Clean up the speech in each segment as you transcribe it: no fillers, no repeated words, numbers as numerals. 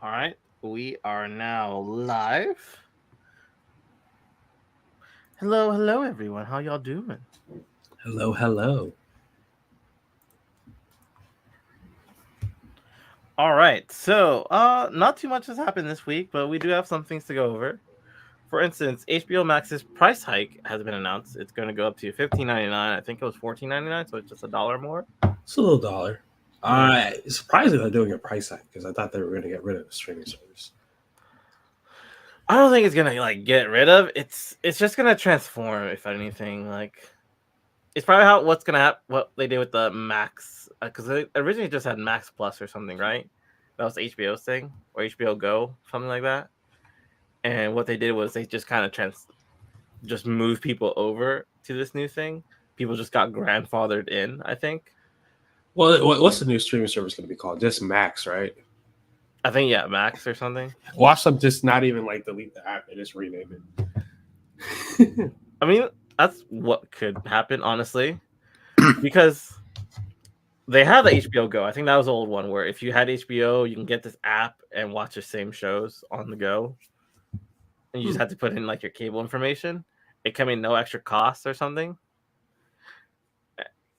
All right, we are now live. Hello, hello, everyone. How y'all doing? Hello, hello. All right, not too much has happened this week, but we do have some things to go over. For instance, HBO Max's price hike has been announced. It's going to go up to $15.99. I think it was $14.99, so it's just $1 more. It's a little dollar. Yeah. Surprisingly, they're doing a price hike because I thought they were going to get rid of the streaming service. I don't think it's gonna get rid of. It's just gonna transform, if anything. It's probably what's gonna happen. What they did with the Max, because they originally just had Max Plus or something, right? That was HBO's thing, or HBO Go, something like that. And what they did was they just kind of just moved people over to this new thing. People just got grandfathered in, I think. Well, what's the new streaming service going to be called? Just Max, right? I think yeah, Max or something. Watch them just not even like delete the app and just rename it. I mean, that's what could happen, honestly, because they have the HBO Go. I think that was the old one where if you had HBO, you can get this app and watch the same shows on the go. And you just had to put in your cable information. It came in no extra cost or something.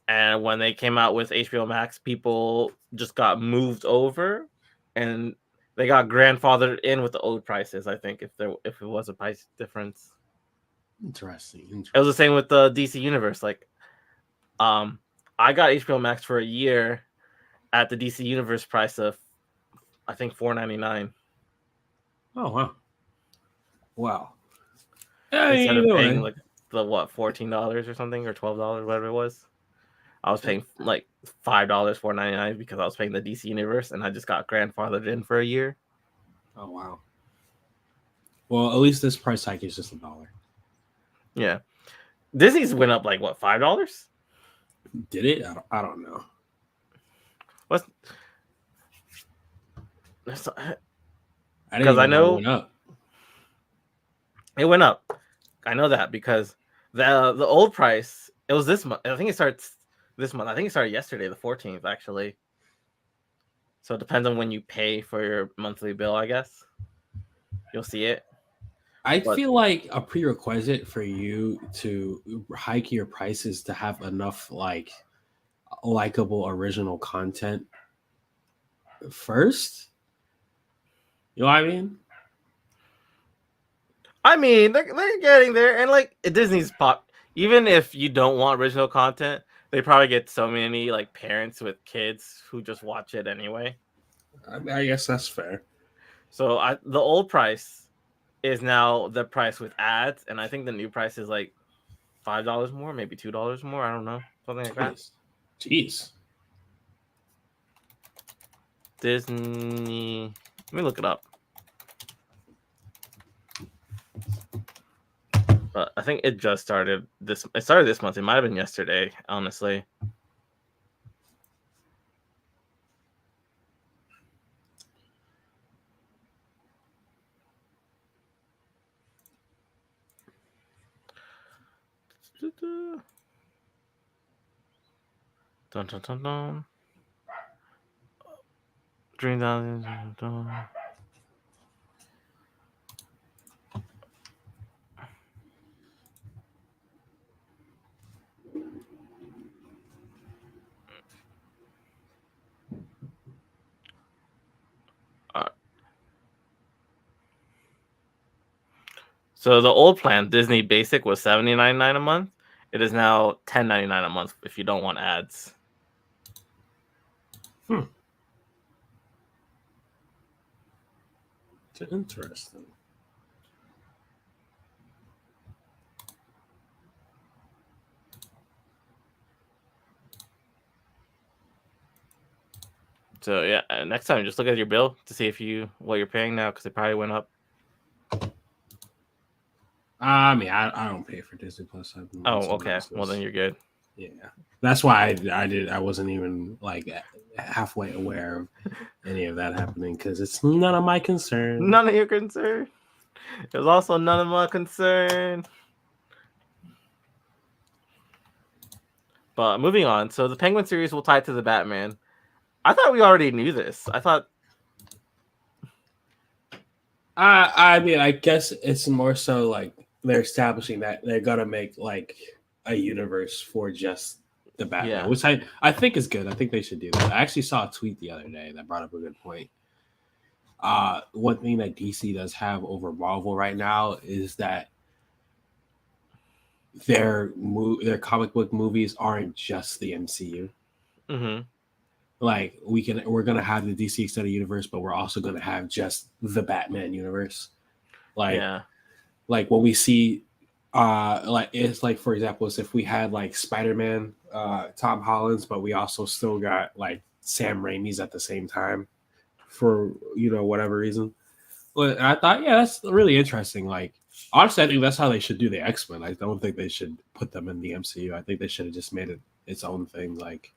And when they came out with HBO Max, people just got moved over and they got grandfathered in with the old prices, I think, if it was a price difference. Interesting. It was the same with the DC Universe. I got HBO Max for a year at the DC Universe price of I think $4.99. Oh wow, wow. Yeah, Instead of either paying way. the $14 or something or $12, whatever it was. I was paying $5 $4.99 because I was paying the DC Universe and I just got grandfathered in for a year. Oh wow. Well, at least this price hike is just $1. Yeah, Disney's went up what, $5? Did it? I don't know. What's I didn't because I even know it know went up. it went up. I know that because the old price, it was this month. I think it starts this month. I think it started yesterday, the 14th, actually. So it depends on when you pay for your monthly bill, I guess. You'll see it. I But feel like a prerequisite for you to hike your prices to have enough likable original content first. You know what I mean? I mean, they're getting there, and Disney's pop. Even if you don't want original content, they probably get so many parents with kids who just watch it anyway. I guess that's fair. So the old price is now the price with ads, and I think the new price is $5 more, maybe $2 more. I don't know, something like that. Jeez. Jeez. Disney. Let me look it up. But I think it just started this. It started this month. It might have been yesterday, honestly. Dun, dun, dun, dun. Dream dun, dun, dun. So the old plan, Disney Basic, was $79.99 a month. It is now $10.99 a month if you don't want ads. It's interesting. So yeah, next time just look at your bill to see what you're paying now because it probably went up. I mean, I don't pay for Disney Plus. I'm on Oh, someone okay. Well, then else's. you're good. Yeah, that's why I wasn't even halfway aware of any of that happening because it's none of my concern. None of your concern. It was also none of my concern. But moving on. So the Penguin series will tie to the Batman. I thought we already knew this. I thought I mean, I guess it's more so like they're establishing that they're gonna make like a universe for just the Batman, Yeah. which I think is good. I think they should do that. I actually saw a tweet the other day that brought up a good point. One thing that DC does have over Marvel right now is that their comic book movies aren't just the MCU. Mm-hmm. Like we're gonna have the DC extended universe, but we're also gonna have just the Batman universe. Like Yeah. like when we see like it's like for example, is if we had like Spider-Man, Tom Holland's, but we also still got like Sam Raimi's at the same time for whatever reason. But I thought, yeah, that's really interesting. Like honestly, I think that's how they should do the X-Men. I don't think they should put them in the MCU. I think they should have just made it its own thing, like,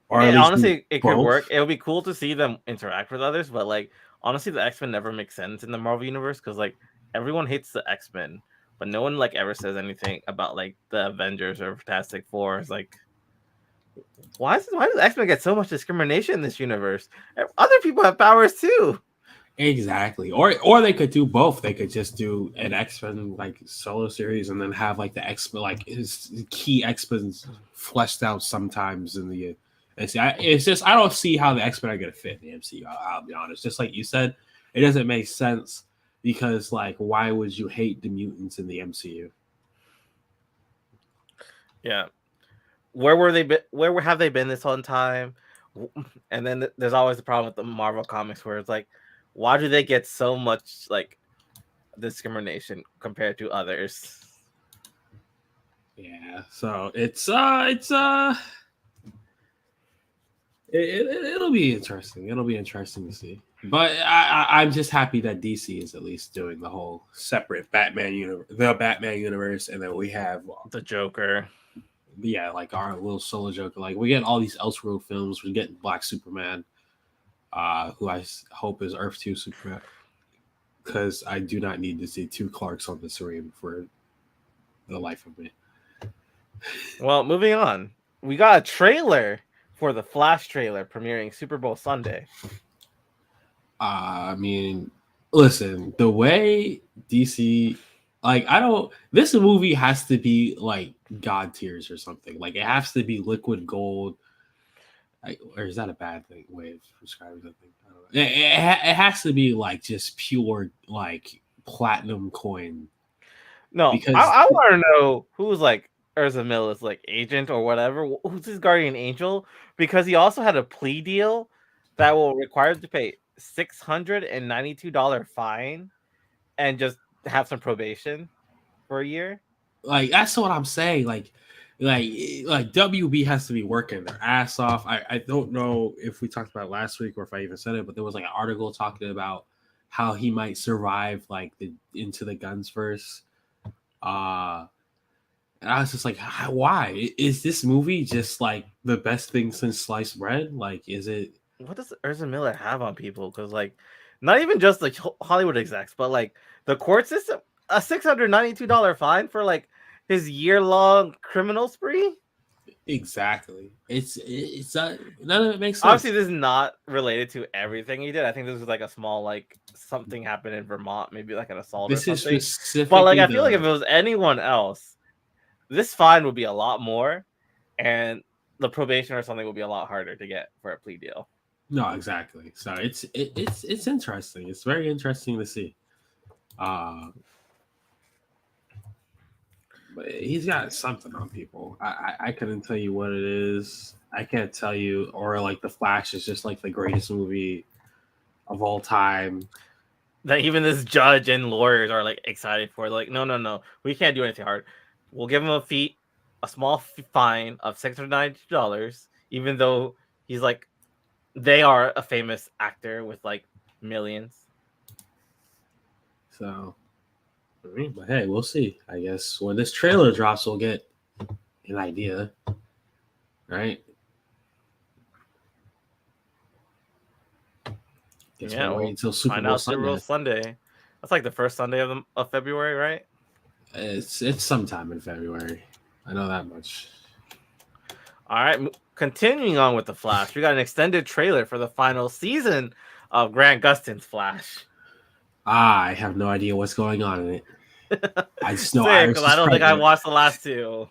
or at least do Honestly, it could work. both. It would be cool to see them interact with others, but like honestly, the X Men never makes sense in the Marvel universe because like everyone hates the X Men, but no one like ever says anything about like the Avengers or Fantastic Four. It's like why does X Men get so much discrimination in this universe? Other people have powers too. Exactly. Or they could do both. They could just do an X-Men like solo series and then have like the X-Men like his key X-Men fleshed out sometimes in the it's just I don't see how the X-Men are gonna fit in the MCU. I'll be honest. Just like you said, it doesn't make sense because like why would you hate the mutants in the MCU? Yeah, where were they? Where have they been this whole time? And then there's always the problem with the Marvel comics where it's like, why do they get so much like discrimination compared to others? Yeah. So it'll be interesting. It'll be interesting to see. But I'm just happy that DC is at least doing the whole separate Batman universe, the Batman universe, and then we have The Joker. yeah, like our little solo Joker. Like we get all these Elseworld films. We get Black Superman, who hope is Earth 2 Superman, because I do not need to see two Clarks on the screen for the life of me. Well, moving on, we got a trailer for the Flash trailer premiering Super Bowl Sunday. I mean, listen, the way DC, like, I don't, this movie has to be like God tiers or something. Like, it has to be liquid gold. Like, or is that a bad thing way of describing something? I don't know. It has to be like just pure, like, platinum coin. No, Because, I want to know who's like Urza Miller's like agent or whatever. Who's his guardian angel? Because he also had a plea deal that will require him to pay $692 fine and just have some probation for a year. like, that's what I'm saying. Like WB has to be working their ass off. I don't know if we talked about it last week or if I even said it, but there was like an article talking about how he might survive like the Into the Guns verse. And I was just like, why is this movie just like the best thing since sliced bread? Like, is it? What does Urza Miller have on people? Because like, not even just like Hollywood execs, but like the court system, a $692 fine for like his year-long criminal spree. Exactly. It's none of it makes sense. Obviously, this is not related to everything he did. I think this was like a small like something happened in Vermont, maybe like an assault This or is something. specifically. But like, I feel like if it was anyone else, this fine would be a lot more, and the probation or something would be a lot harder to get for a plea deal. No, exactly. So it's interesting. It's very interesting to see. But he's got something on people. I couldn't tell you what it is. I can't tell you. Or like The Flash is just like the greatest movie of all time. That even this judge and lawyers are like excited for. Like, no, we can't do anything hard. We'll give him a small fine of $692, even though he's like, they are a famous actor with like millions. So, but hey, we'll see. I guess when this trailer drops, we'll get an idea, right? Guess Yeah, we'll wait we'll until Super find Bowl out Super Bowl Sunday. That's like the first Sunday of February, right? It's sometime in February. I know that much. All right, continuing on with the Flash, we got an extended trailer for the final season of Grant Gustin's Flash. I have no idea what's going on in it. I just know Sick, because Iris I is don't think I pregnant. watched the last two.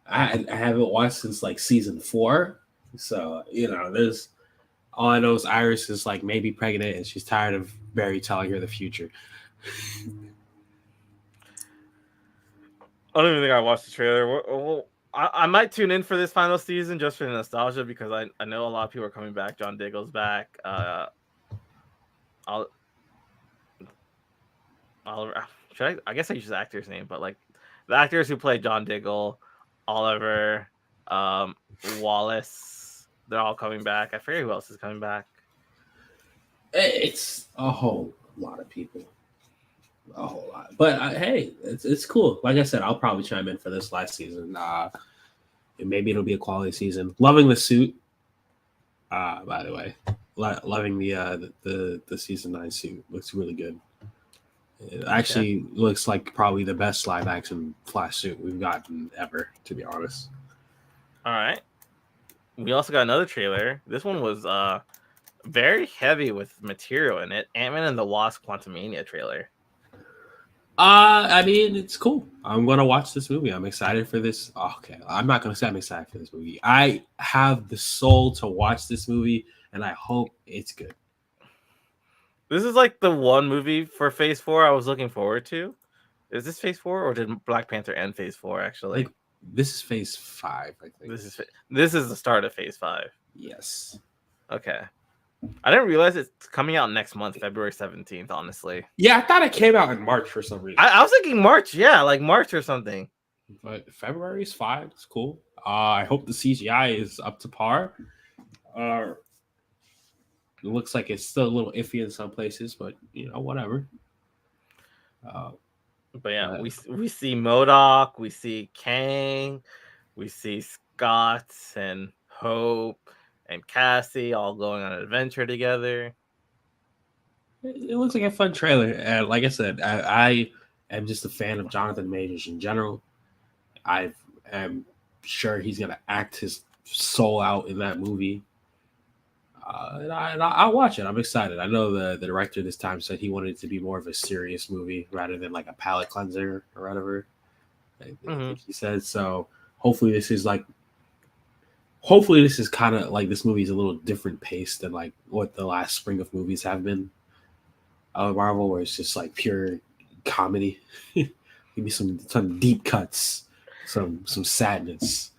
I haven't watched since like season 4. So, there's all I know is Iris is like maybe pregnant and she's tired of Barry telling her the future. I don't even think I watched the trailer. Well, I might tune in for this final season just for the nostalgia because I know a lot of people are coming back. John Diggle's back. I'll Oliver. I guess I use the actor's name, but like the actors who play John Diggle, Oliver, Wallace, they're all coming back. I forget who else is coming back. It's a whole lot of people. A whole lot. But hey, it's cool. Like I said, I'll probably chime in for this last season. And maybe it'll be a quality season. Loving the suit. By the way, loving the season 9 suit. Looks really good. It actually looks like probably the best live action Flash suit we've gotten ever, to be honest. All right. We also got another trailer. This one was very heavy with material in it. Ant-Man and the Wasp: Quantumania trailer. I mean, it's cool. I'm gonna watch this movie. I'm excited for this. Okay, I'm not gonna say I'm excited for this movie. I have the soul to watch this movie, and I hope it's good. This is like the one movie for Phase 4 I was looking forward to. Is this Phase 4 or did Black Panther end Phase 4 actually? Like, this is Phase 5, I think. This is the start of Phase 5. Yes. Okay. I didn't realize it's coming out next month, February 17th, honestly. Yeah, I thought it came out in March for some reason. I was thinking March, yeah, like March or something. But February is fine. It's cool. I hope the CGI is up to par. It looks like it's still a little iffy in some places, but whatever. But yeah, we see MODOK, we see Kang, we see Scott and Hope and Cassie all going on an adventure together. It looks like a fun trailer. And like I said, I am just a fan of Jonathan Majors in general. I am sure he's gonna act his soul out in that movie. And I'll watch it. I'm excited. I know the director this time said he wanted it to be more of a serious movie rather than like a palate cleanser or whatever. I think he said so. Hopefully this is kind of like this movie is a little different pace than like what the last spring of movies have been. Marvel, where it's just like pure comedy. Give me some deep cuts, some sadness.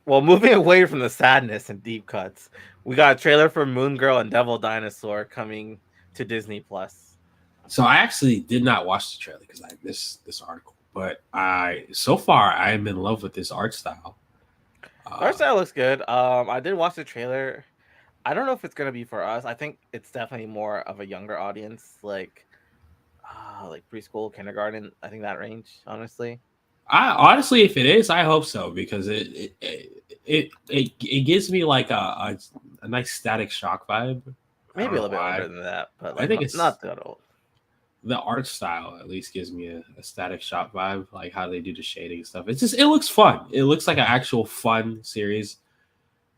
Well, moving away from the sadness and deep cuts, we got a trailer for Moon Girl and Devil Dinosaur coming to Disney Plus. So I actually did not watch the trailer because I missed this article, but so far I am in love with this art style. Art style looks good. I did watch the trailer. I don't know if it's gonna be for us. I think it's definitely more of a younger audience, like preschool, kindergarten. I think that range, honestly. Honestly, if it is, I hope so because it gives me like a nice Static Shock vibe. Maybe a little bit older than that, but I think it's not that old. The art style at least gives me a Static Shock vibe, like how they do the shading and stuff. It looks fun. It looks like an actual fun series.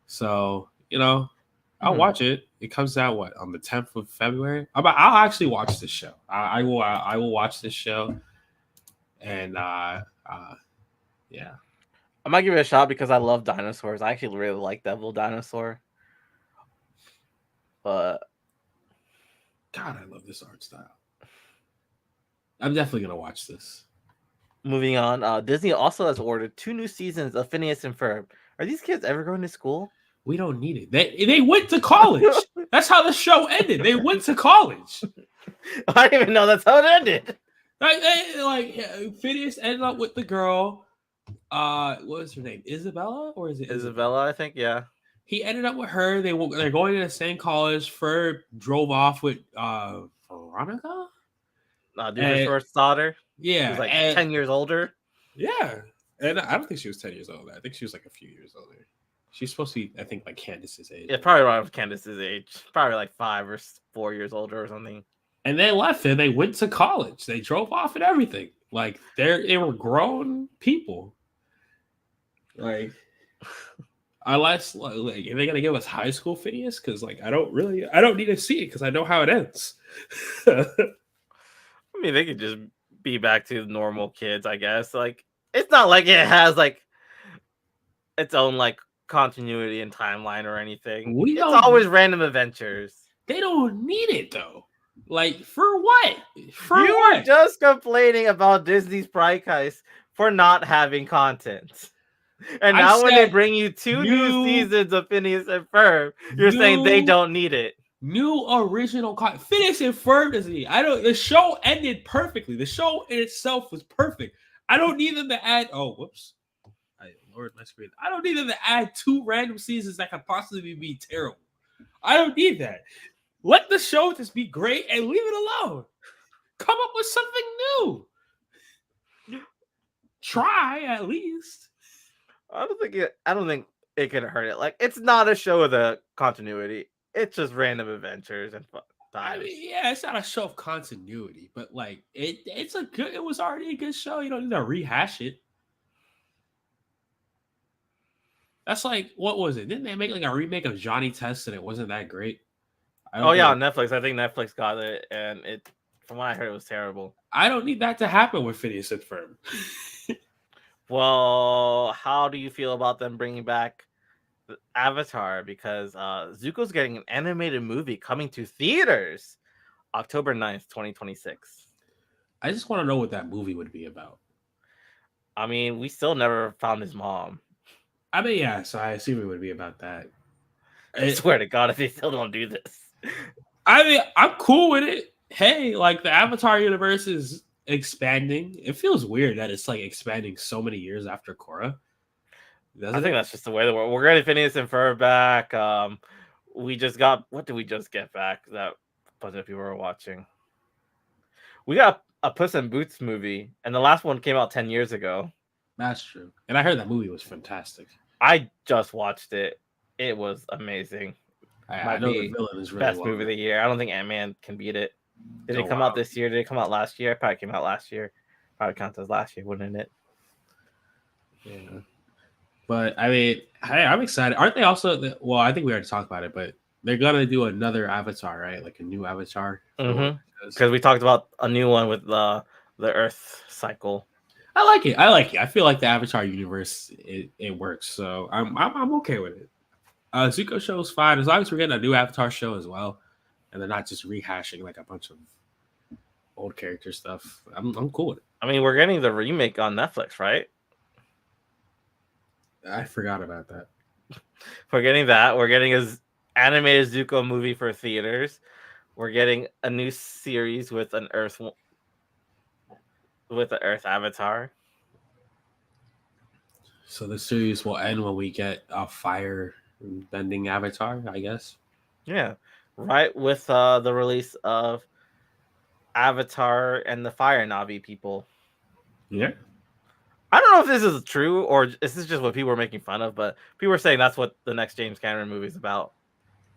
So I'll watch it. It comes out on the 10th of February. I'll actually watch this show. I will watch this show, and yeah, I might give it a shot because I love dinosaurs. I actually really like Devil Dinosaur, but God, I love this art style. I'm definitely gonna watch this. Moving on, Disney also has ordered 2 new seasons of Phineas and Ferb. Are these kids ever going to school? We don't need it. They went to college. That's how the show ended. They went to college. I didn't even know that's how it ended. Phineas ended up with the girl. What was her name? Isabella, or is it Isabella? I think, yeah. He ended up with her. They're going to the same college. Ferb drove off with Veronica. Dude's first daughter. Yeah, she was like 10 years older. Yeah, and I don't think she was 10 years old. I think she was like a few years older. She's supposed to be, I think, like Candace's age. Yeah, probably around Candace's age. Probably like 5 or 4 years older or something. And they left and they went to college. They drove off and everything. Like they were grown people. Like Unless like, are they gonna give us high school Phineas? Because like I don't need to see it because I know how it ends. I mean, they could just be back to normal kids, I guess. Like, it's not like it has like its own like continuity and timeline or anything. We It's don't. always random adventures. They don't need it though. Like for what? For You what? were just complaining about Disney's Pride Heist for not having content. And I now when they said bring you two new new- seasons of Phineas and Ferb, you're saying they don't need it. New original content. Phineas and Ferb doesn't need. I don't. The show ended perfectly. The show in itself was perfect. I don't need them to add. Oh, whoops! I lowered my screen. I don't need them to add 2 random seasons that could possibly be terrible. I don't need that. Let the show just be great and leave it alone. Come up with something new. Try at least. I don't think it could hurt it. Like, it's not a show with a continuity. It's just random adventures and fun I times. mean, yeah, it's not a show of continuity, but like it's a good. It was already a good show. You don't need to rehash it. That's like what was it? Didn't they make like a remake of Johnny Test and it wasn't that great? Oh yeah, on Netflix. I think Netflix got it, and it, from what I heard, it was terrible. I don't need that to happen with Phineas and Ferb. Well, how do you feel about them bringing back Avatar? Because Zuko's getting an animated movie coming to theaters October 9th, 2026. I just want to know what that movie would be about. I mean, we still never found his mom. I mean, yeah, so I assume it would be about that. I swear to God, if they still don't do this. I mean, I'm cool with it. Hey, like the Avatar universe is expanding. It feels weird that it's like expanding so many years after Korra. I think that's just the way the world. We're getting Phineas and Ferb back. We just got, what did we just get back that a bunch of people were watching? We got a Puss in Boots movie, and the last one came out 10 years ago. That's true. And I heard that movie was fantastic. I just watched it. It was amazing. I know the villain is really best movie of the year. I don't think Ant-Man can beat it. Did it come out this year? Did it come out last year? It probably came out last year. Probably counts as last year, wouldn't it? Yeah. But I mean, hey, I'm excited. Aren't they also? Well, I think we already talked about it, but they're gonna do another Avatar, right? Like a new Avatar. Because we talked about a new one with the Earth cycle. I like it. I feel like the Avatar universe it works, so I'm okay with it. Zuko show is fine as long as we're getting a new Avatar show as well, and they're not just rehashing like a bunch of old character stuff. I'm cool with it. I mean, we're getting the remake on Netflix, right? I forgot about that. We're getting that. We're getting an animated Zuko movie for theaters. We're getting a new series with an Earth Avatar. So the series will end when we get a fire bending Avatar, I guess. Yeah, right with the release of Avatar and the Fire Na'vi people. Yeah. I don't know if this is true or this is just what people are making fun of, but people are saying that's what the next James Cameron movie is about.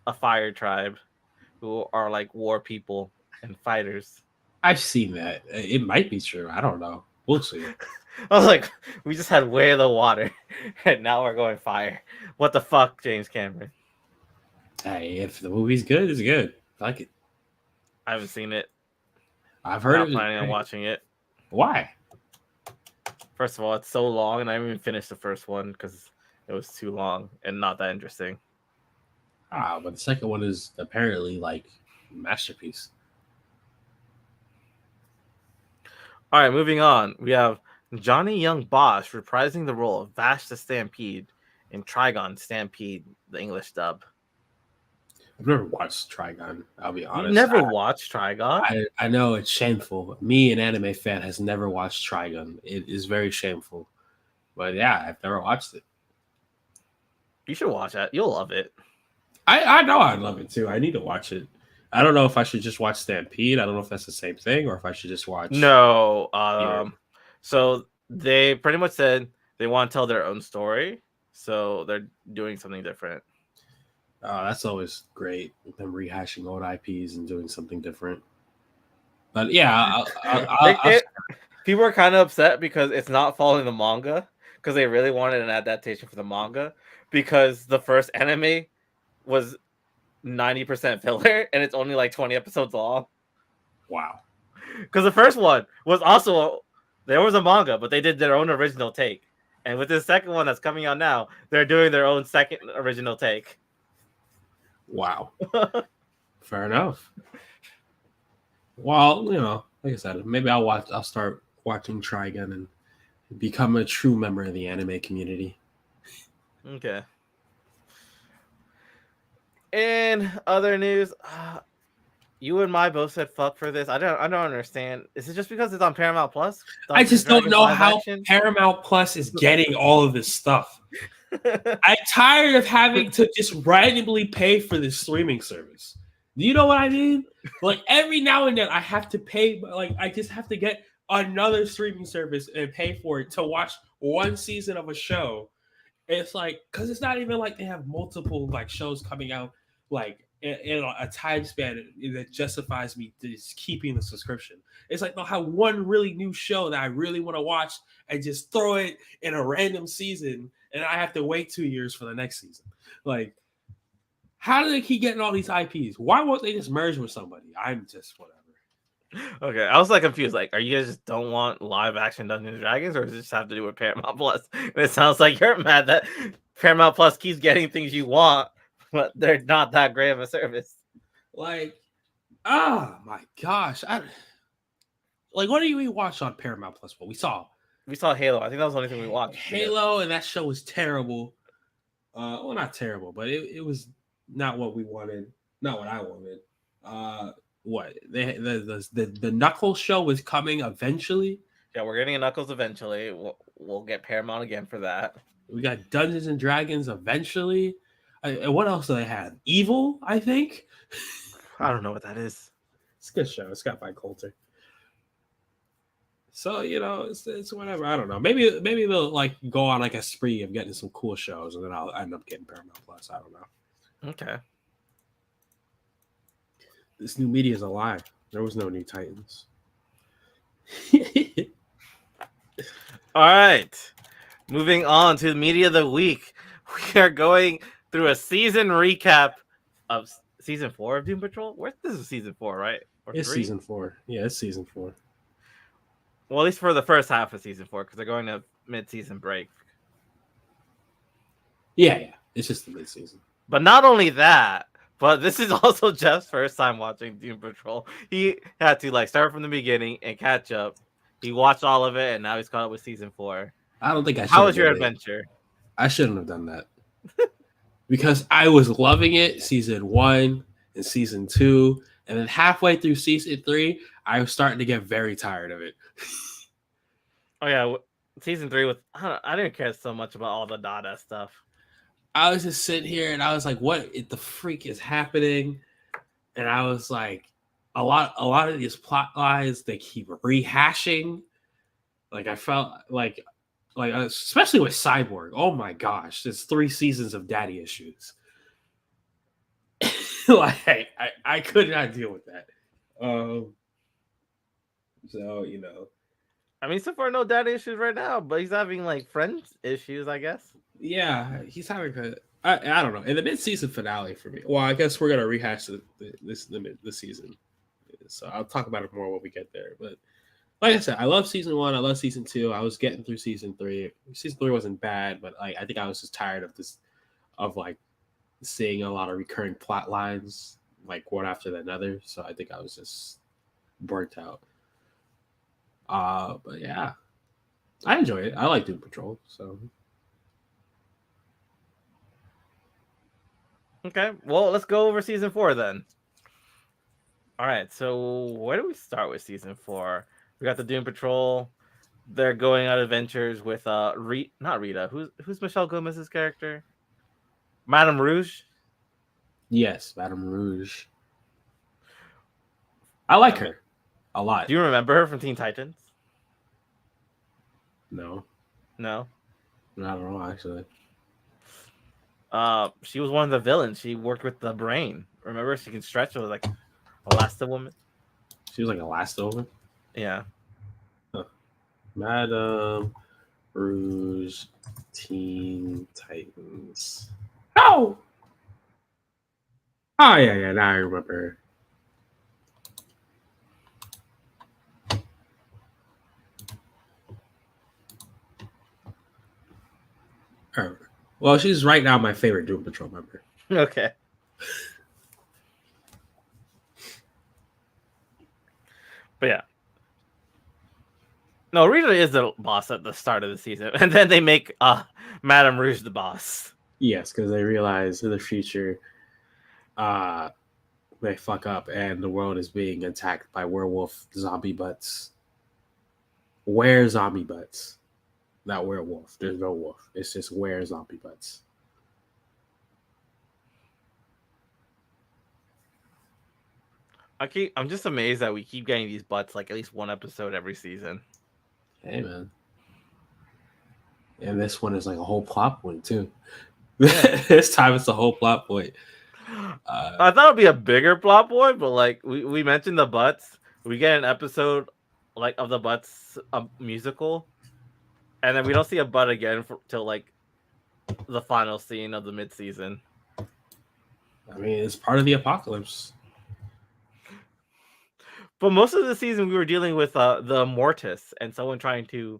A fire tribe who are like war people and fighters. I've seen that. It might be true. I don't know. We'll see. I was like, we just had Way of the Water, and now we're going fire. What the fuck, James Cameron? Hey, if the movie's good, it's good. I like it. I haven't seen it. I've heard I'm of not planning it. on watching it. Why? First of all, it's so long, and I haven't even finished the first one because it was too long and not that interesting. But the second one is apparently like a masterpiece. All right, moving on. We have Johnny Young Bosch reprising the role of Vash the Stampede in Trigon Stampede, the English dub. I've never watched Trigon. I'll be honest. You never watched Trigon? I know it's shameful. Me, an anime fan, has never watched Trigon. It is very shameful. But yeah, I've never watched it. You should watch that. You'll love it. I know I'd love it too. I need to watch it. I don't know if I should just watch Stampede. I don't know if that's the same thing or if I should just watch. No. So they pretty much said they want to tell their own story. So they're doing something different. That's always great. Them rehashing old IPs and doing something different. But yeah, People are kind of upset because it's not following the manga. because they really wanted an adaptation for the manga, because the first anime was 90% filler and it's only like 20 episodes long. Wow. Because the first one was also, there was a manga, but they did their own original take. And with this second one that's coming out now, they're doing their own second original take. Wow. Fair enough. Well, like I said, maybe I'll start watching Trigun and become a true member of the anime community. Okay. In other news, you and my both said fuck for this. I don't understand. Is it just because it's on Paramount Plus? I just don't know how Paramount Plus is getting all of this stuff. I'm tired of having to just randomly pay for this streaming service. Do you know what I mean? Like every now and then I have to pay, like I just have to get another streaming service and pay for it to watch one season of a show. It's like, because it's not even like they have multiple like shows coming out like in a time span that justifies me just keeping the subscription. It's like they'll have one really new show that I really want to watch and just throw it in a random season, and I have to wait 2 years for the next season. Like, how do they keep getting all these IPs? Why won't they just merge with somebody? I'm just whatever. Okay, I was like confused. Like, are you guys just don't want live action Dungeons and Dragons, or does it just have to do with Paramount Plus? And it sounds like you're mad that Paramount Plus keeps getting things you want, but they're not that great of a service. Like, oh my gosh! Like, what do we watch on Paramount Plus? What we saw Halo. I think that was the only thing we watched. Halo, and that show was terrible. Well, not terrible, but it was not what we wanted. Not what I wanted. What the Knuckles show was coming eventually. Yeah, we're getting a Knuckles eventually. We'll get Paramount again for that. We got Dungeons and Dragons eventually. And what else do they have? Evil, I think. I don't know what that is. It's a good show. It's got Mike Coulter. So it's whatever. I don't know. Maybe they'll like go on like a spree of getting some cool shows, and then I'll end up getting Paramount Plus. I don't know. Okay. This new media is a lie. There was no new Titans. All right. Moving on to the media of the week. We are going through a season recap of season 4 of Doom Patrol. This is season 4, right? Or it's 3? Season 4. Yeah, it's season 4. Well, at least for the first half of season 4, because they're going to mid-season break. Yeah. It's just the mid-season. But not only that, but this is also Jeff's first time watching Doom Patrol. He had to like start from the beginning and catch up. He watched all of it, and now he's caught up with season 4. I don't think I should. How was your adventure? I shouldn't have done that. Because I was loving it season 1 and season 2, and then halfway through season 3, I was starting to get very tired of it. Oh yeah, season 3 I didn't care so much about all the Dada stuff. I was just sitting here and I was like, "What the freak is happening?" And I was like, a lot of these plot lines they keep rehashing. Like I felt like especially with Cyborg. Oh my gosh, there's 3 seasons of daddy issues. Like I could not deal with that. So I mean, so far no daddy issues right now, but he's having like friends issues, I guess. Yeah, he's having I don't know. In the mid-season finale for me. Well, I guess we're gonna rehash the season, so I'll talk about it more when we get there. But like I said, I love season 1. I love season 2. I was getting through season 3. Season 3 wasn't bad, but like I think I was just tired of like seeing a lot of recurring plot lines, like one after another. So I think I was just burnt out. But yeah, I enjoy it. I like Doom Patrol. So okay, well, let's go over season 4 then. All right, so where do we start with season 4? We got the Doom Patrol. They're going on adventures with not Rita. Who's Michelle Gomez's character? Madame Rouge. Yes, Madame Rouge. I like her a lot. Do you remember her from Teen Titans? No. I don't know actually. She was one of the villains. She worked with the Brain. Remember, she can stretch. It was like Elasti-Woman. She was like Elasti-Woman. Yeah. Huh. Madame Rouge, Teen Titans. Oh! Oh, yeah, now I remember. Her. Well, she's right now my favorite Doom Patrol member. Okay. But yeah. No, Rita is the boss at the start of the season, and then they make Madame Rouge the boss. Yes, because they realize in the future, they fuck up and the world is being attacked by werewolf zombie butts. Were zombie butts, not werewolf. There's no wolf. It's just were zombie butts. I'm just amazed that we keep getting these butts like at least one episode every season. Hey man, and this one is like a whole plot point too. Yeah. This time it's a whole plot point. I thought it'd be a bigger plot point, but like we mentioned the butts, we get an episode like of the butts musical, and then we don't see a butt again till like the final scene of the mid-season. I mean, it's part of the apocalypse. But most of the season we were dealing with the Mortis and someone trying to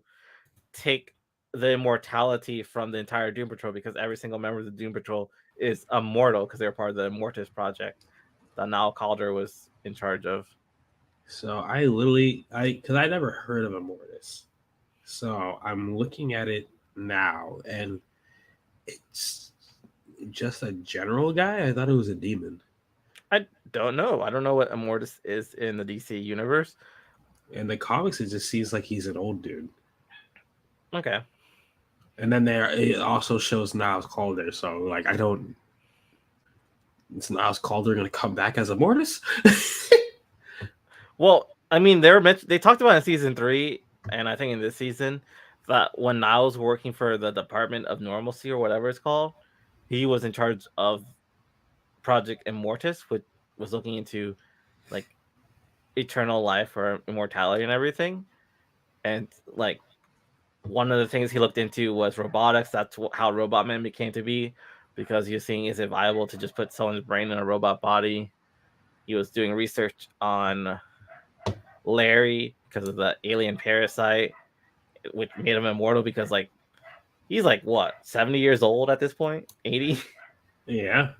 take the immortality from the entire Doom Patrol, because every single member of the Doom Patrol is immortal because they're part of the Mortis project that Niall Calder was in charge of. So I never heard of Immortus. So I'm looking at it now, and it's just a general guy. I thought it was a demon. I don't know. I don't know what Immortus is in the DC universe. In the comics, it just seems like he's an old dude. Okay. And then it also shows Niles Calder. So like, I don't. Is Niles Calder going to come back as Immortus? Well, I mean, they talked about in season 3, and I think in this season, that when Niles was working for the Department of Normalcy or whatever it's called, he was in charge of Project Immortus, which was looking into like eternal life or immortality and everything. And like one of the things he looked into was robotics. That's how Robot Man became to be, because he was seeing, is it viable to just put someone's brain in a robot body? He was doing research on Larry because of the alien parasite, which made him immortal, because like he's like what, 70 years old at this point, 80. Yeah.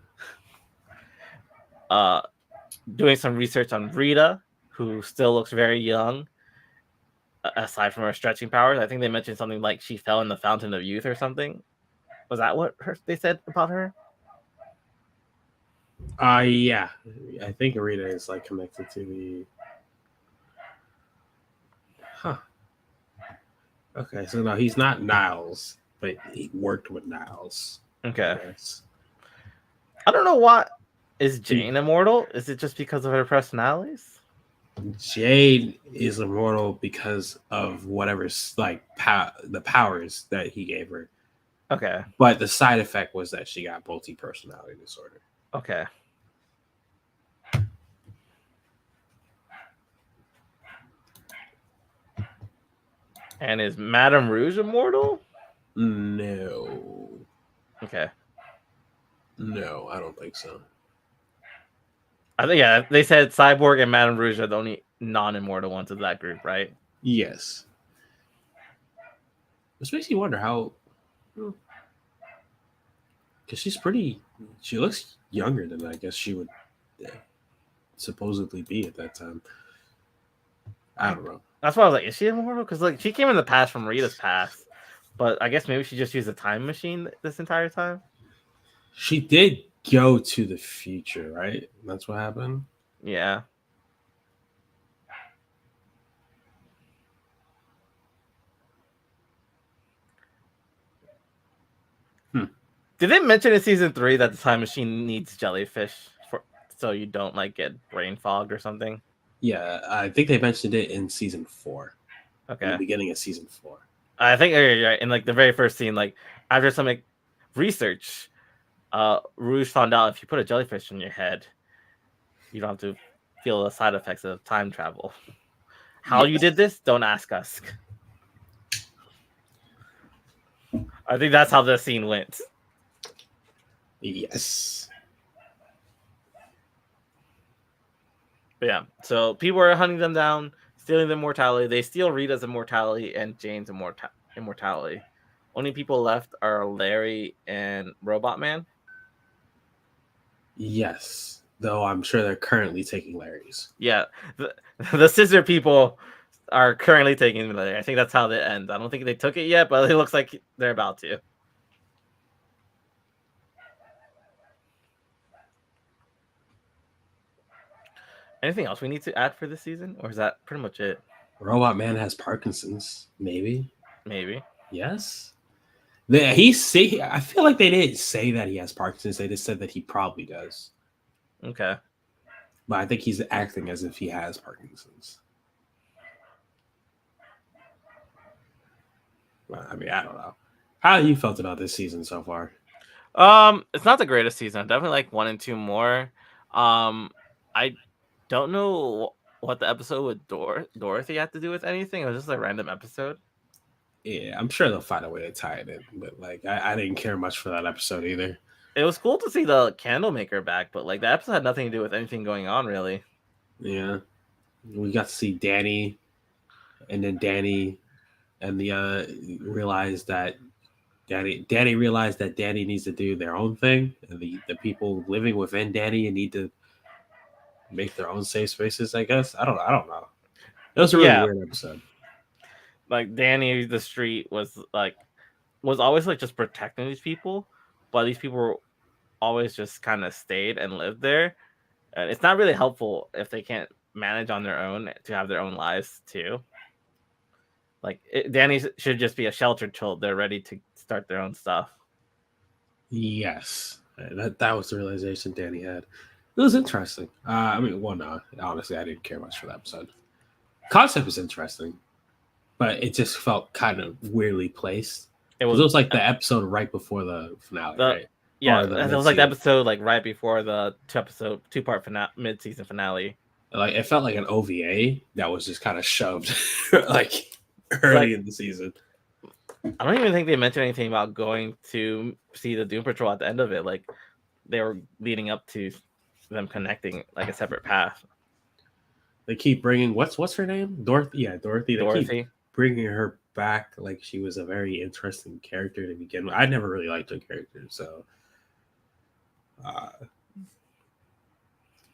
Doing some research on Rita, who still looks very young aside from her stretching powers. I think they mentioned something like she fell in the fountain of youth or something. Was that what they said about her? Yeah. I think Rita is like connected to the. Huh. Okay, so no, he's not Niles, but he worked with Niles. Okay. I don't know what is Jane immortal. Is it just because of her personalities? Jade is immortal because of whatever's like the powers that he gave her. Okay. But the side effect was that she got multi-personality disorder. Okay. And is Madame Rouge immortal? No. Okay. No, I don't think so. I think, yeah, they said Cyborg and Madame Rouge are the only non-immortal ones of that group, right? Yes. This makes you wonder how. Because she looks younger than I guess she would supposedly be at that time. I don't know. That's why I was like, is she immortal? Because like she came in the past from Rita's past, but I guess maybe she just used a time machine this entire time. She did go to the future, right? That's what happened. Yeah. Did they mention in season 3 that the time machine needs jellyfish so you don't like get brain fogged or something? Yeah, I think they mentioned it in season 4. Okay. In the beginning of season 4. I think in like the very first scene, like after some like, research, Rouge found out if you put a jellyfish in your head, you don't have to feel the side effects of time travel. How you did this? Don't ask us. I think that's how the scene went. Yes. But yeah, so people are hunting them down, stealing their immortality. They steal Rita's immortality and Jane's immortality. Only people left are Larry and Robot Man. Yes. Though I'm sure they're currently taking Larry's. Yeah, the scissor people are currently taking Larry. I think that's how they end. I don't think they took it yet, but it looks like they're about to. Anything else we need to add for this season, or is that pretty much it? Robot Man has Parkinson's. Maybe. Maybe. Yes. I feel like they didn't say that he has Parkinson's. They just said that he probably does. Okay. But I think he's acting as if he has Parkinson's. Well, I mean, I don't know. How you felt about this season so far? It's not the greatest season. Definitely like 1 and 2 more. I don't know what the episode with Dorothy had to do with anything. It was just a random episode. Yeah, I'm sure they'll find a way to tie it in. But like, I didn't care much for that episode either. It was cool to see the candle maker back, but like the episode had nothing to do with anything going on really. Yeah, we got to see Danny, and then Danny, and realized that Danny realized that Danny needs to do their own thing, and the people living within Danny need to make their own safe spaces. I guess I don't know. It was a really weird episode. Like Danny the Street was always like just protecting these people, but these people were always just kind of stayed and lived there. And it's not really helpful if they can't manage on their own to have their own lives too. Like Danny should just be a sheltered till they're ready to start their own stuff. Yes, that was the realization Danny had. It was interesting. I mean, well, no, honestly, I didn't care much for that episode. Concept was interesting, but it just felt kind of weirdly placed. It was like the episode right before the finale, right? Yeah, it was like the episode like right before the two-part mid-season finale. Like it felt like an OVA that was just kind of shoved like early in the season. I don't even think they mentioned anything about going to see the Doom Patrol at the end of it. Like they were leading up to them connecting like a separate path. They keep bringing what's her name? Dorothy. Yeah, Dorothy. They keep bringing her back like she was a very interesting character to begin with. I never really liked her character, so I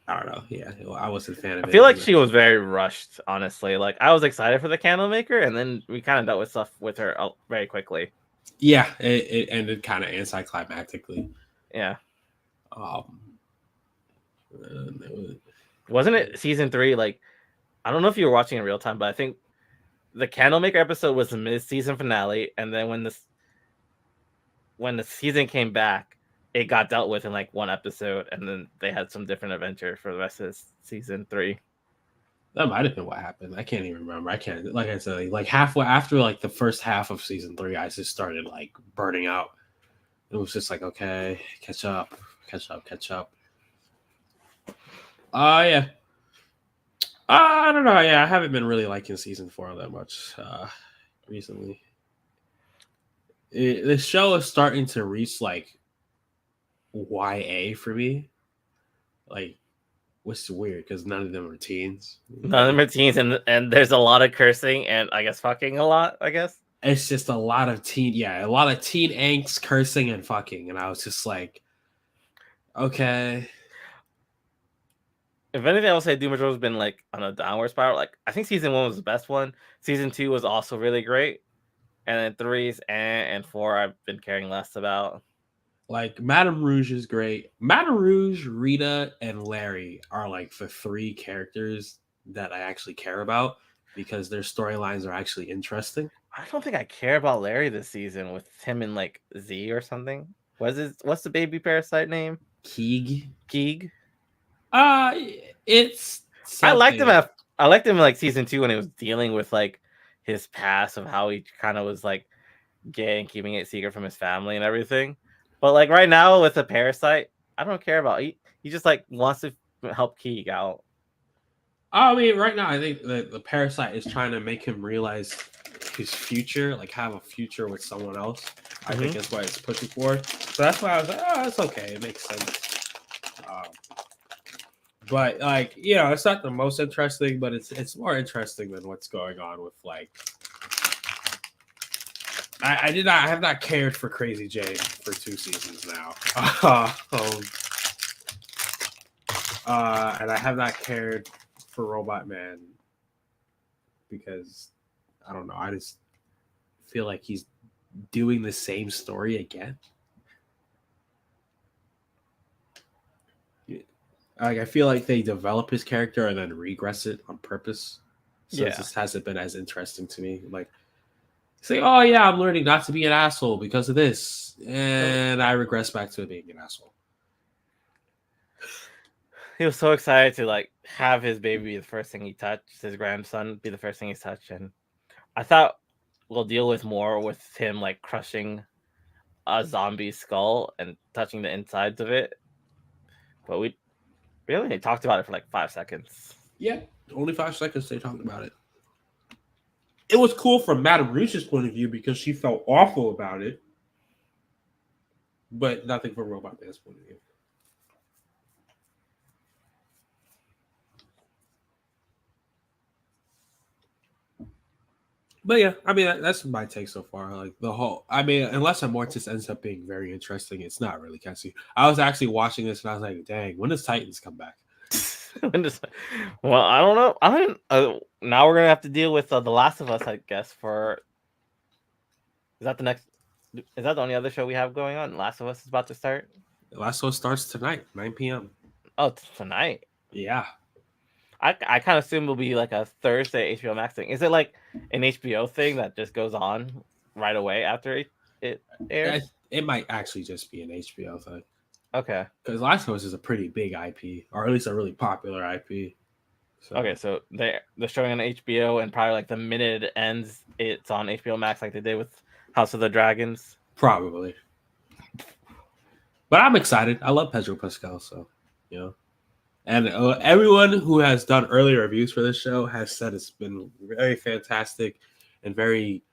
don't know. Yeah, I wasn't a fan of it. I feel like she was very rushed, honestly. Like I was excited for the Candlemaker, and then we kind of dealt with stuff with her very quickly. Yeah, it ended kind of anticlimactically. Yeah. Wasn't it season 3? Like, I don't know if you were watching in real time, but I think the Candlemaker episode was the mid-season finale, and then when the season came back, it got dealt with in like one episode, and then they had some different adventure for the rest of season 3. That might have been what happened. I can't even remember. I can't, like I said, like halfway after like the first half of season 3, I just started like burning out. It was just like, okay, catch up. Yeah. I don't know. Yeah, I haven't been really liking season 4 that much recently. The show is starting to reach like YA for me. Like, which is weird because none of them are teens. None of them are teens, and there's a lot of cursing and I guess fucking a lot, I guess. It's just a lot of teen angst, cursing, and fucking. And I was just like, okay. If anything, I would say Doom Patrol has been like on a downward spiral. Like I think season 1 was the best one. Season 2 was also really great. And then 3's and 4 I've been caring less about. Like Madame Rouge is great. Madame Rouge, Rita, and Larry are like the 3 characters that I actually care about because their storylines are actually interesting. I don't think I care about Larry this season with him in like Z or something. What's the baby parasite name? Keeg. It's something. I liked him in like season 2 when he was dealing with like his past of how he kind of was like gay and keeping it secret from his family and everything. But like right now with the parasite, I don't care about he just like wants to help Keeg out. I mean, right now I think the parasite is trying to make him realize his future, like have a future with someone else. I think that's what it's pushing for. So that's why I was like, oh, it's okay. It makes sense. Um, but like, it's not the most interesting, but it's more interesting than what's going on with like. I have not cared for Crazy Jane for 2 seasons now. And I have not cared for Robot Man because I don't know. I just feel like he's doing the same story again. Like I feel like they develop his character and then regress it on purpose. So it just hasn't been as interesting to me. Like say, oh yeah, I'm learning not to be an asshole because of this, and I regress back to being an asshole. He was so excited to like have his baby be the first thing he touched, his grandson be the first thing he's touched, and I thought we'll deal with more with him like crushing a zombie skull and touching the insides of it, but we only talked about it for like 5 seconds. Yeah, only 5 seconds they talked about it. It was cool from Madame Rouge's point of view because she felt awful about it, but nothing from Robot Man's point of view. But yeah, I mean that's my take so far. Like the whole, I mean, unless Immortus ends up being very interesting, it's not really catchy. I was actually watching this and I was like, "Dang, when does Titans come back?" Well, I don't know. I mean, now we're gonna have to deal with The Last of Us, I guess. Is that the next? Is that the only other show we have going on? Last of Us is about to start. The Last of Us starts tonight, 9 p.m. Oh, it's tonight. Yeah. I kind of assume it'll be like a Thursday HBO Max thing. Is it like an HBO thing that just goes on right away after it airs? It might actually just be an HBO thing. Okay. Because Last of Us is a pretty big IP, or at least a really popular IP. So. Okay, so they're showing on HBO, and probably like the minute it ends, it's on HBO Max, like they did with House of the Dragons. Probably. But I'm excited. I love Pedro Pascal, so And everyone who has done early reviews for this show has said it's been very fantastic and very,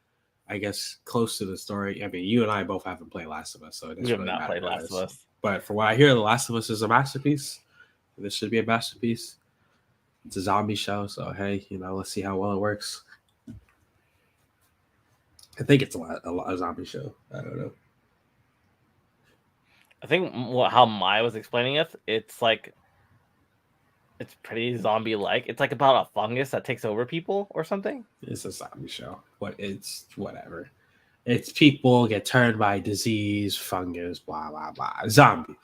I guess, close to the story. I mean, you and I both haven't played Last of Us, so it doesn't really matter. We have not played Last of Us. But from what I hear, The Last of Us is a masterpiece. This should be a masterpiece. It's a zombie show, so hey, let's see how well it works. I think it's a zombie show. I don't know. I think how Maya was explaining it, it's like it's pretty zombie-like. It's like about a fungus that takes over people or something. It's a zombie show. It's whatever. It's people get turned by disease, fungus, blah blah blah. Zombie.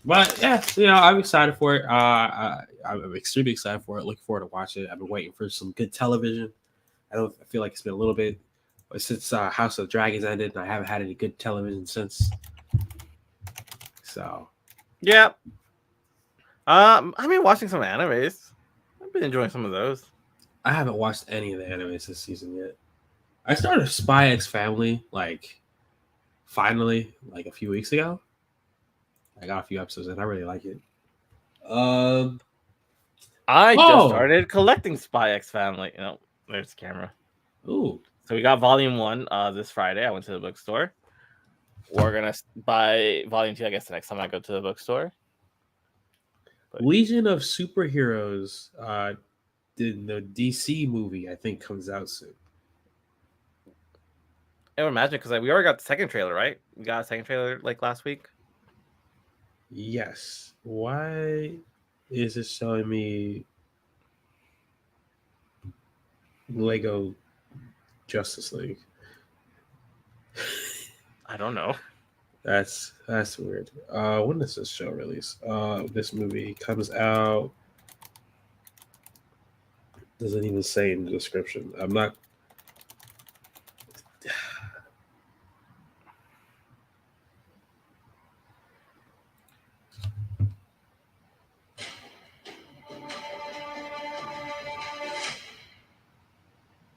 But yeah, I'm excited for it. I'm extremely excited for it. Looking forward to watching it. I've been waiting for some good television. I feel like it's been a little bit since House of the Dragons ended, and I haven't had any good television since. So, yeah. I've been watching some animes. I've been enjoying some of those. I haven't watched any of the animes this season yet. I started Spy X Family finally a few weeks ago. I got a few episodes and I really like it. I just started collecting Spy X Family. There's the camera. Ooh. So we got volume 1 this Friday. I went to the bookstore. We're gonna buy volume 2, I guess, the next time I go to the bookstore. But Legion of Superheroes, the DC movie, I think, comes out soon. I would imagine because we already got the second trailer, right? We got a second trailer last week. Yes. Why is it showing me Lego Justice League? I don't know. That's weird. When does this show release? This movie comes out. Doesn't even say in the description. I'm not.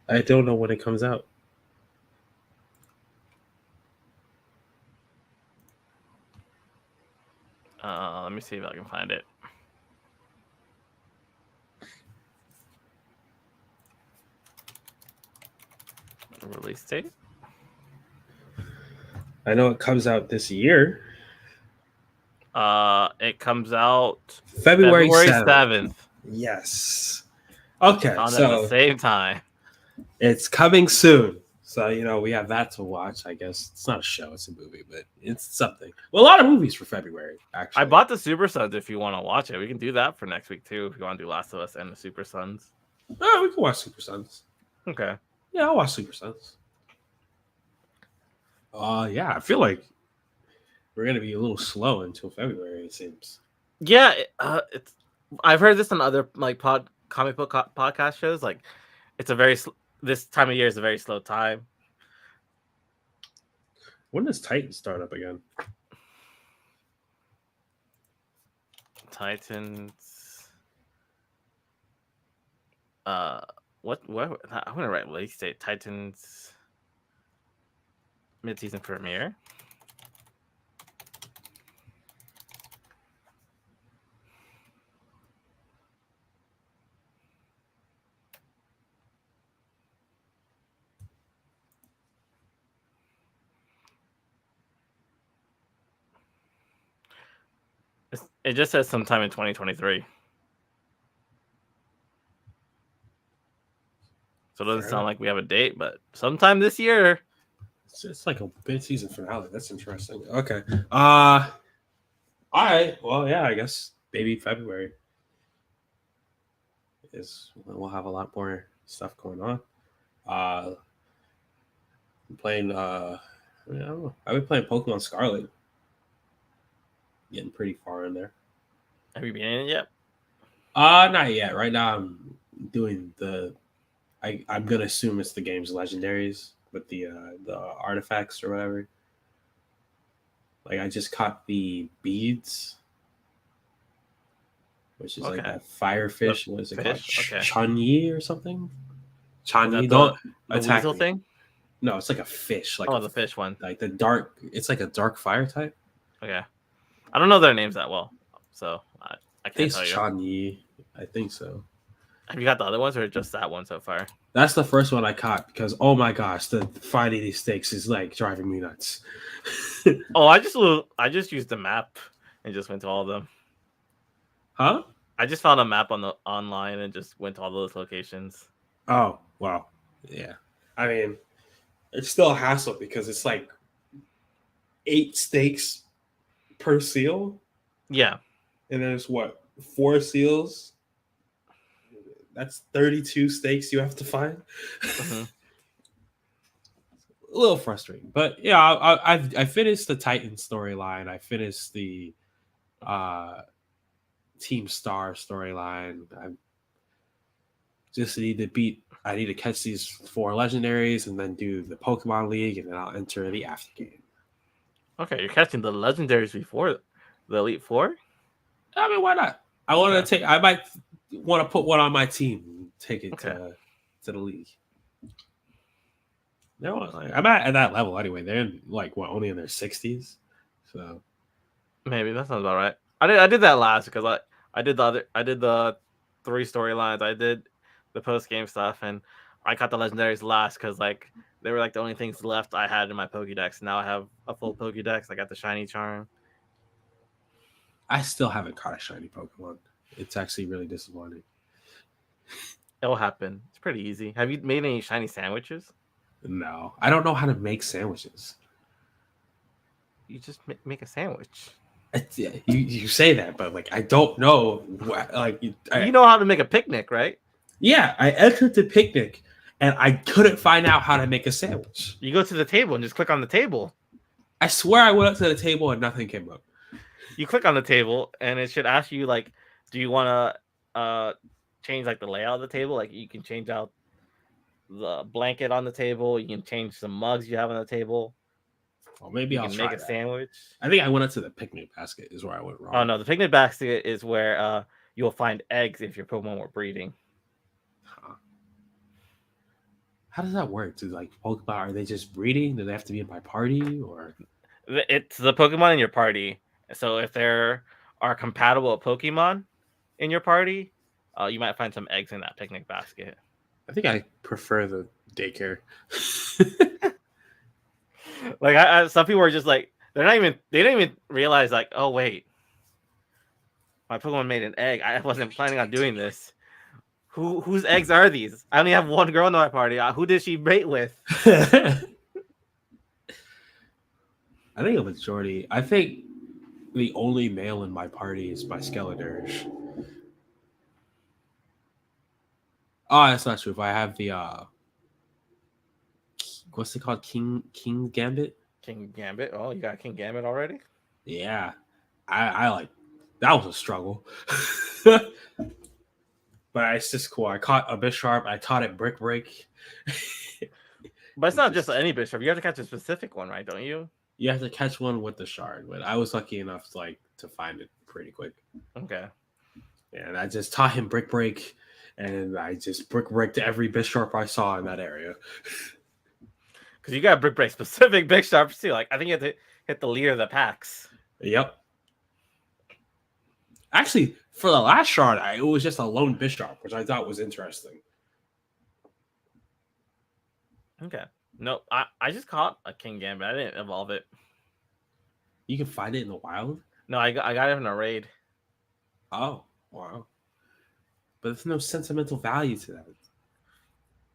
I don't know when it comes out. Let me see if I can find it. Release date? I know it comes out this year, It comes out February February 7th. 7th. Yes. Okay, Found it at the so same time. it's coming soon. So, we have that to watch, I guess. It's not a show, it's a movie, but it's something. Well, a lot of movies for February, actually. I bought the Super Sons if you want to watch it. We can do that for next week too if you want to do Last of Us and the Super Sons. Oh, we can watch Super Sons. Okay. Yeah, I'll watch Super Sons. Yeah, I feel like we're gonna be a little slow until February, it seems. Yeah, it's. I've heard this on other comic book podcast shows. Like, it's a very this time of year is a very slow time. When does Titan start up again? Titans. What? I'm gonna write release date. Titans. Mid-season premiere. It just says sometime in 2023. So it doesn't sound like we have a date, but sometime this year. It's like a mid-season finale. That's interesting. Okay. All right. Well, yeah, I guess maybe February we'll have a lot more stuff going on. I'm playing I don't know. I've been playing Pokemon Scarlet. Getting pretty far in there. Have you been in it yet? Not yet. Right now I'm doing I'm gonna assume it's the game's legendaries with the artifacts or whatever. Like I just caught the beads, which is like that firefish. What is it called? Okay. Chun-Yi or something? Chun-Yi. Don't the attack weasel thing? No, it's like a fish. Like the fish one. Like the dark. It's like a dark fire type. Okay. I don't know their names that well, so I can't tell you. Chun-Yi. I think so. Have you got the other ones or just that one so far? That's the first one I caught because oh my gosh, the finding these stakes is like driving me nuts. Oh, I just used the map and just went to all of them. Huh? I just found a map on the online and just went to all those locations. Oh, wow. Yeah. I mean, it's still a hassle because it's like 8 stakes per seal. Yeah. And there's 4 seals. That's 32 stakes you have to find. Mm-hmm. A little frustrating, but yeah, I finished the Titan storyline. I finished the Team Star storyline. I just need to catch these 4 legendaries and then do the Pokemon League, and then I'll enter the after game. Okay, you're catching the legendaries before the Elite Four? I mean, why not? I might want to put one on my team and take it to the league. No, I'm at that level anyway. They're in, only in their 60s, so maybe that sounds about right. I did that last because I did the 3 storylines. I did the post game stuff, and I caught the legendaries last because they were the only things left I had in my Pokédex. Now I have a full Pokédex. I got the shiny charm. I still haven't caught a shiny Pokemon. It's actually really disappointing. It'll happen. It's pretty easy. Have you made any shiny sandwiches? No, I don't know how to make sandwiches. You just make a sandwich. You say that, but I don't know. You know how to make a picnic, right? Yeah, I entered the picnic, and I couldn't find out how to make a sandwich. You go to the table and just click on the table. I swear I went up to the table and nothing came up. You click on the table, and it should ask you do you want to change the layout of the table? You can change out the blanket on the table. You can change some mugs you have on the table. Well, maybe I'll try make a sandwich. I think I went up to the picnic basket is where I went wrong. Oh no, the picnic basket is where you'll find eggs if your Pokemon were breeding. Huh. How does that work? Pokemon, are they just breeding? Do they have to be in my party or? It's the Pokemon in your party. So if there are compatible Pokemon in your party, you might find some eggs in that picnic basket. I think I prefer the Daycare. Like some people are just like they don't even realize like, oh wait, my Pokemon made an egg. I wasn't planning on doing this. Whose eggs are these? I only have one girl in my party. Who did she mate with? I think a majority. I think the only male in my party is my Skeledirge. Oh, that's not true. If I have the what's it called? King Gambit? King Gambit. Oh, you got King Gambit already? Yeah. I like that was a struggle. But it's just cool. I caught a Bisharp, I taught it Brick Break. But it's not just any Bisharp. You have to catch a specific one, right? Don't you? You have to catch one with the shard, but I was lucky enough to find it pretty quick. Okay. And I just taught him Brick Break, and I just Brick Breaked every Bisharp I saw in that area. Because you got Brick Break specific Bisharps too. Like I think you have to hit the leader of the packs. Yep. Actually, for the last shard, it was just a lone Bisharp, which I thought was interesting. Okay. No, I just caught a King Gambit. I didn't evolve it. You can find it in the wild? No, I got it in a raid. Oh, wow. But there's no sentimental value to that.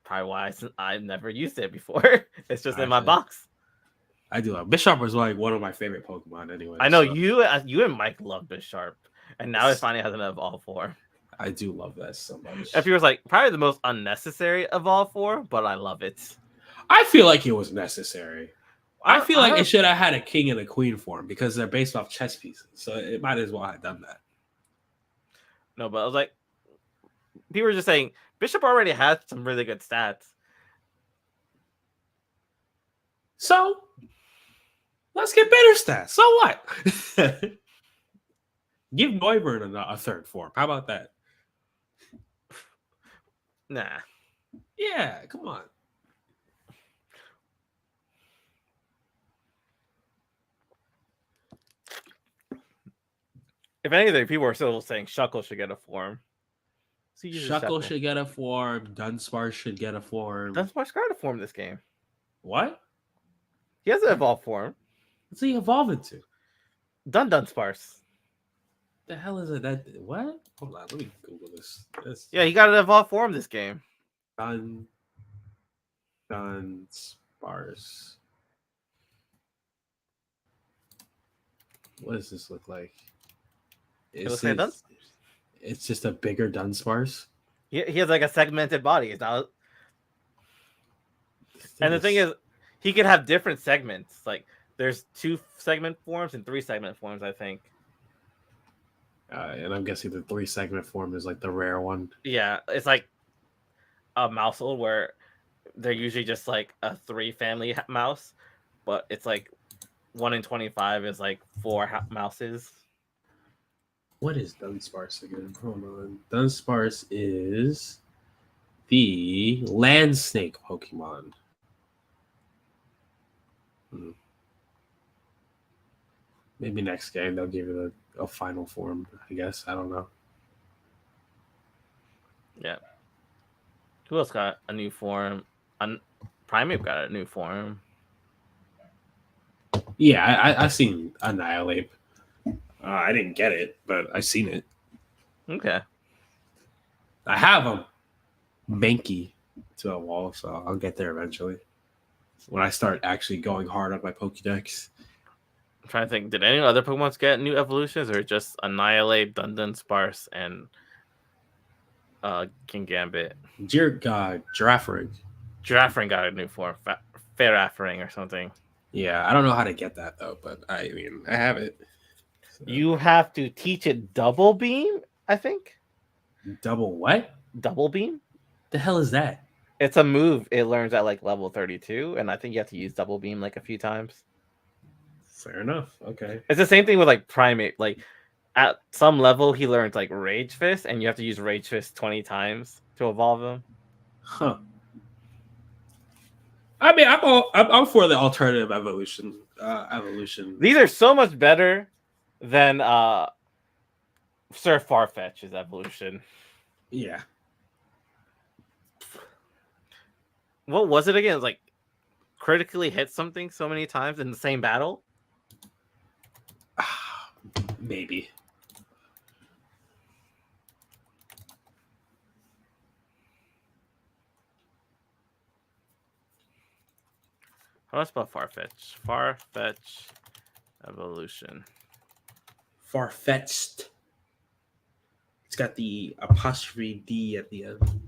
Probably why I've never used it before. It's just in my box. I do love Bisharp was like one of my favorite Pokemon anyway. I know you and Mike love Bisharp, and now it finally has an evolve form. I do love that so much. If he was like probably the most unnecessary evolve form, but I love it. I feel like it was necessary. I feel like it should have had a king and a queen form because they're based off chess pieces, so it might as well have done that. No, but I was like, people were just saying Bishop already has some really good stats. So let's get better stats. So what? Give Noivern a third form. How about that? Nah. Yeah, come on. If anything, people are still saying Shuckle should get a form. Shuckle should get a form. Dunsparce should get a form. Dunsparce got a form this game. What? He has an evolved form. What's he evolve into? Dunsparce. The hell is it? That what? Hold on, let me Google this. Yeah, he got an evolved form this game. Dunsparce. What does this look like? It's just a bigger Dunsparce. He has like a segmented body. It's not... And the thing is, he could have different segments. Like there's 2 segment forms and 3 segment forms, I think. And I'm guessing the 3 segment form is like the rare one. Yeah, it's like a Mousehold where they're usually just like a 3 family mouse, but it's like 1 in 25 is like 4 mouses. What is Dunsparce again? Hold on. Dunsparce is the land snake Pokemon. Maybe next game they'll give it a final form, I guess. I don't know. Yeah. Who else got a new form? Primeape got a new form. Yeah, I seen Annihilate. I didn't get it, but I seen it. Okay. I have a Mankey to evolve, so I'll get there eventually. When I start actually going hard on my Pokédex. I'm trying to think, did any other Pokemon get new evolutions or just Annihilate, Dunsparce, and King Gambit? Girafarig. Girafarig got a new form. Farafring or something. Yeah, I don't know how to get that though, but I mean, I have it. So. You have to teach it Double Beam, I think. Double what? Double Beam? The hell is that? It's a move it learns at like level 32, and I think you have to use Double Beam like a few times. Fair enough. Okay. It's the same thing with like Primeape. Like at some level, he learns like Rage Fist, and you have to use Rage Fist 20 times to evolve him. Huh. I mean, I'm for the alternative evolution. These are so much better than Sir Farfetch's evolution. Yeah. what was it again? It was like critically hit something so many times in the same battle. Maybe. How do I spell Farfetch? Farfetch evolution. Far-fetched. It's got the apostrophe D at the end.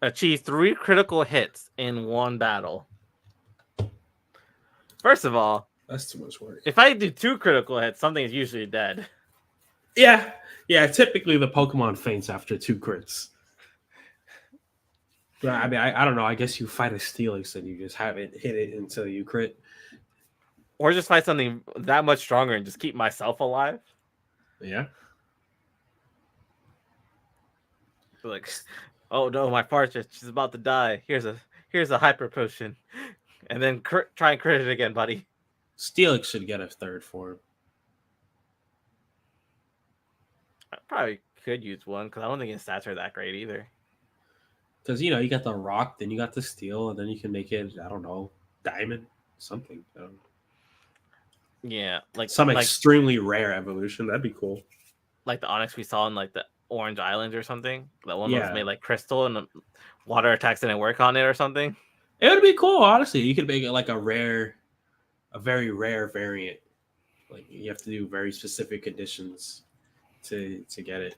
Achieve 3 critical hits in one battle. First of all, That's too much work. if I do 2 critical hits, something is usually dead. Yeah. Typically the Pokemon faints after 2 crits. But I mean, I don't know. I guess you fight a Steelix and you just haven't hit it until you crit. Or just fight something that much stronger and just keep myself alive. Yeah. Like, oh no, my Farfetch is about to die. Here's a hyper potion, and then try and crit it again, buddy. Steelix should get a 3rd form. I probably could use one because I don't think his stats are that great either. Because, you got the rock, then you got the steel, and then you can make it, I don't know, diamond, something. Yeah, like some extremely rare evolution. That'd be cool. Like the Onyx we saw in like the Orange Islands or something. That one was Yeah. made like crystal and the water attacks didn't work on it or something. It would be cool, honestly. You could make it like a very rare variant. Like you have to do very specific conditions to get it.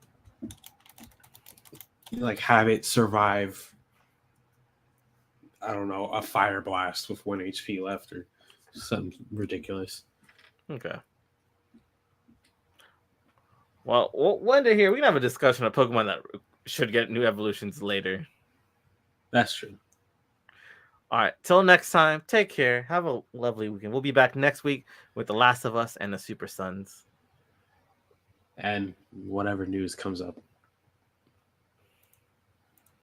You like have it survive, I don't know, a fire blast with 1 HP left or something ridiculous. Okay. Well, we'll end it here. We can have a discussion of Pokemon that should get new evolutions later. That's true. All right. Till next time, take care. Have a lovely weekend. We'll be back next week with The Last of Us and the Super Sons. And whatever news comes up.